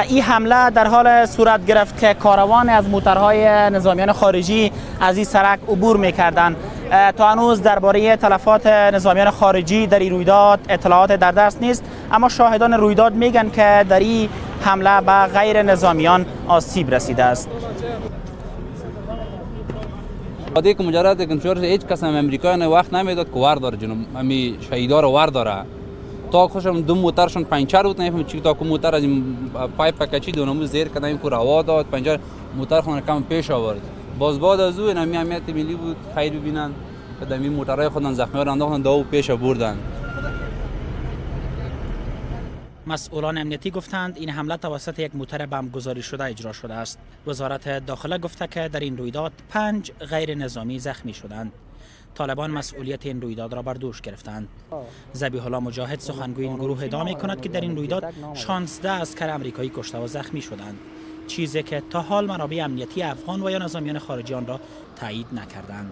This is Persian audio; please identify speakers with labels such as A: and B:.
A: این حمله در حال صورت گرفت که کاروان از موترهای نظامیان خارجی از این سرک عبور می‌کردند. تا هنوز درباره تلفات نظامیان خارجی در این رویداد اطلاعات در دست نیست، اما شاهدان رویداد میگن که در این حمله به غیر نظامیان آسیب رسیده است.
B: دیگه مجرد کنترل هیچ کس هم امریکایی وقت نمیداد که ور داره جنوب امی شهیدا رو ور داره. تا خوشم دو موترشون پنچر بود، نمیفهم چی تا کو موتر از این پایپ کچی دونمو زیر کردن این کو هوا داد پنچر موتر خون کم پیش آورد. باز بعد از اون امی امنیت ملی بود خیر ببینن که دمی موترهای خودن زخمی رو انداختن داو پیش بردن.
A: مسئولان امنیتی گفتند این حمله توسط یک موتر بمبگذاری شده اجرا شده است. وزارت داخله گفته که در این رویداد 5 غیر نظامی زخمی شدند. طالبان مسئولیت این رویداد را بر دوش گرفتند. ذبیح الله مجاهد سخنگوی این گروه ادعا می‌کند که در این رویداد 16 عسکر آمریکایی کشته و زخمی شدند، چیزی که تا حال منابع امنیتی افغان و یا نظامیان خارجی آن را تایید نکردند.